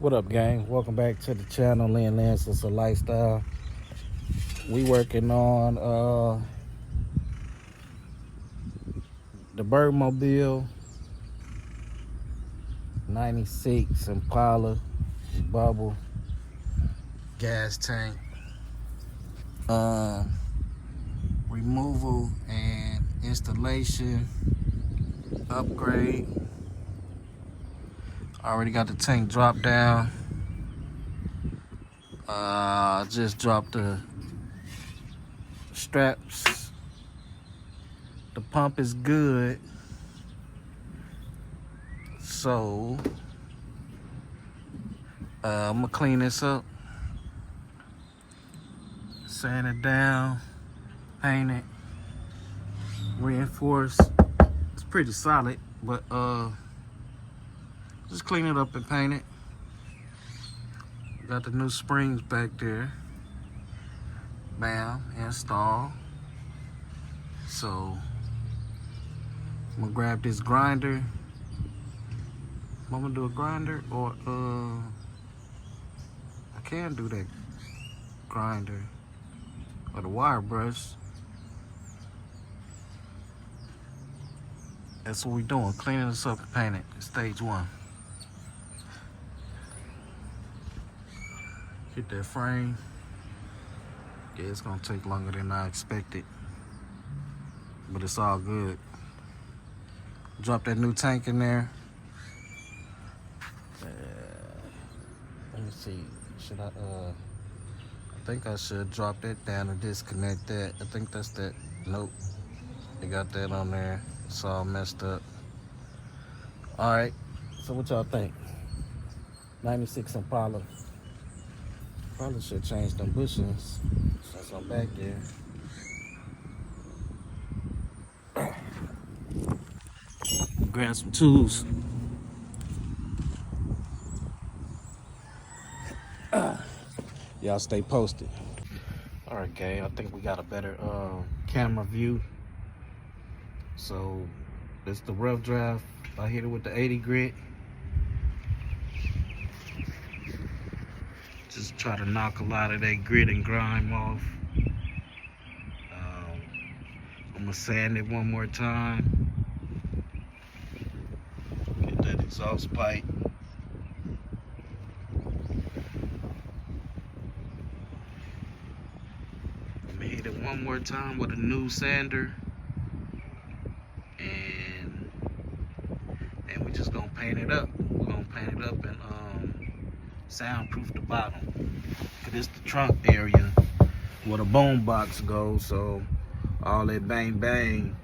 What up, gang? Welcome back to the channel. Land Lance's a Lifestyle. We working on the Birdmobile 96 Impala bubble gas tank removal and installation upgrade. Already got the tank dropped down. Just dropped the straps. The pump is good, so I'm gonna clean this up, sand it down, paint it, reinforce. It's pretty solid, but just clean it up and paint it. Got the new springs back there. Bam, install. So I'm gonna grab this grinder. I'm gonna do a grinder, or I can do that grinder or the wire brush. That's what we're doing, cleaning this up and paint it. Stage one. Hit that frame. Yeah, it's gonna take longer than I expected, but it's all good. Drop that new tank in there. Let me see. Should I think I should drop that down and disconnect that. I think that's that. Nope. They got that on there. It's all messed up. Alright. So what y'all think? 96 Impala. Probably should change them bushings since I'm back there. Grab some tools. Y'all stay posted. Alright, gang, I think we got a better camera view. So it's the rough draft. I hit it with the 80 grit. Just try to knock a lot of that grit and grime off. I'm gonna sand it one more time. Get that exhaust pipe. I'm gonna hit it one more time with a new sander. And we just gonna paint it up. We're gonna paint it up and soundproof the bottom. Cause it's the trunk area where the bone box goes, so all that bang bang,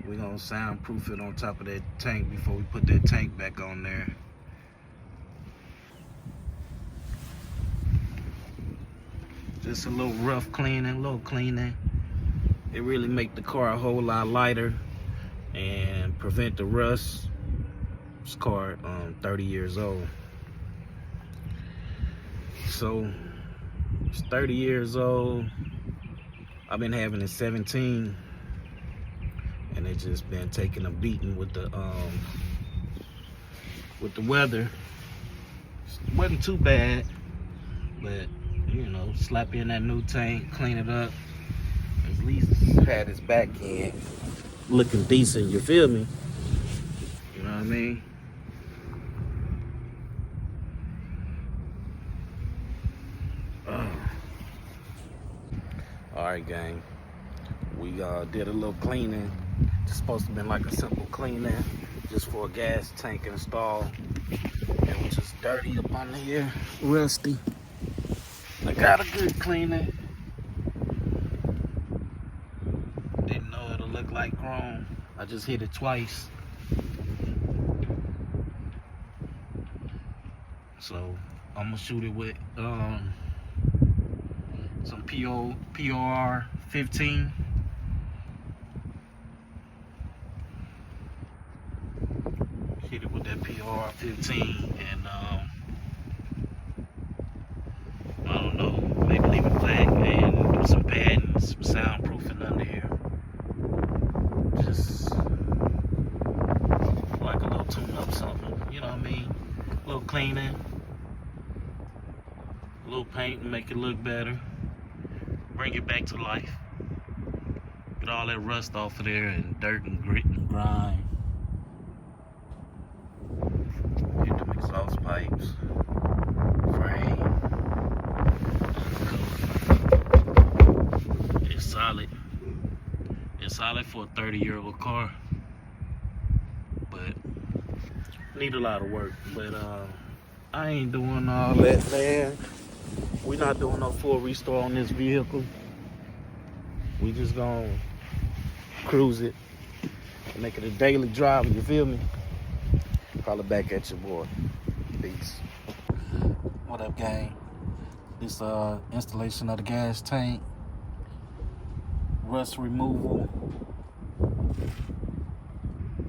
we're gonna soundproof it on top of that tank before we put that tank back on there. Just a little rough cleaning, little cleaning. It really make the car a whole lot lighter and prevent the rust. This car 30 years old. So it's 30 years old. I've been having it 17, and it just been taking a beating with the weather. It wasn't too bad, but you know, slap in that new tank, clean it up. At least had its back end looking decent, you feel me? You know what I mean? Alright, gang. We did a little cleaning. It's supposed to be like a simple cleaning, just for a gas tank install. It was just dirty up under here, rusty. I got a good cleaning. Didn't know it'll look like chrome. I just hit it twice. So I'm gonna shoot it with some POR 15. Hit it with that POR 15 and I don't know, maybe leave it black and do some padding, some soundproofing under here. Just like a little tune up something, you know what I mean? A little cleaning. A little paint and make it look better. Bring it back to life. Get all that rust off of there and dirt and grit and grime. Get them exhaust pipes. Frame. It's solid. It's solid for a 30-year-old car. But need a lot of work. But I ain't doing all that, man. We're not doing no full restore on this vehicle. We just gonna cruise it and make it a daily driver, you feel me? Call it back at your boy. Peace. What up, gang? This installation of the gas tank, rust removal,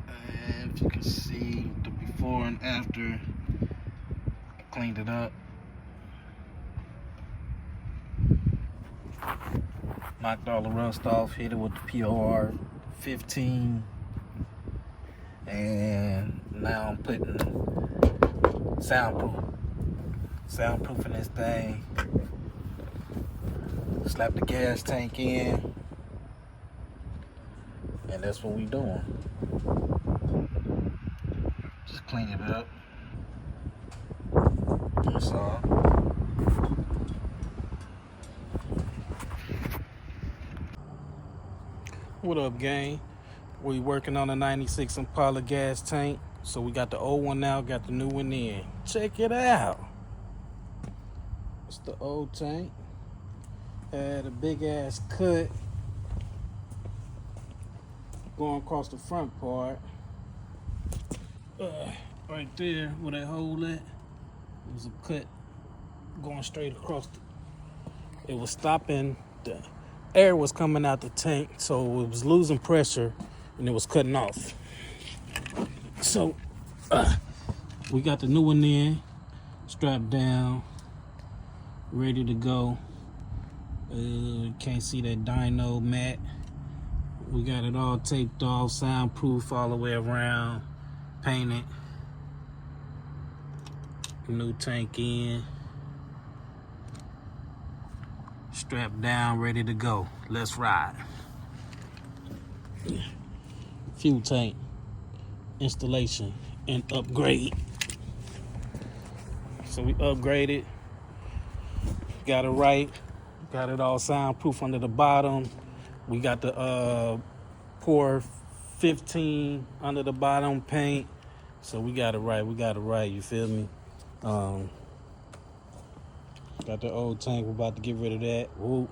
and if you can see the before and after, I cleaned it up. Knocked all the rust off, hit it with the POR 15, and now I'm putting soundproofing this thing. Slap the gas tank in, and that's what we doing. Just clean it up. That's all. What up, gang? We working on a 96 Impala gas tank. So we got the old one now, got the new one in. Check it out. It's the old tank. Had a big ass cut going across the front part. Right there where that hole at, it was a cut going straight across. It was stopping the air was coming out the tank, so it was losing pressure and it was cutting off. So we got the new one in, strapped down, ready to go. Can't see that dyno mat. We got it all taped off, soundproof all the way around, painted. New tank in. Strapped down, ready to go. Let's ride. Fuel tank installation and upgrade. So we upgraded, got it right, got it all soundproof under the bottom. We got the pour 15 under the bottom paint. So we got it right, you feel me? Got the old tank, we're about to get rid of that. Woo.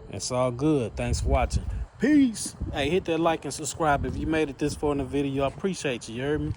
It's all good. Thanks for watching. Peace. Hey, hit that like and subscribe if you made it this far in the video. I appreciate you, you heard me?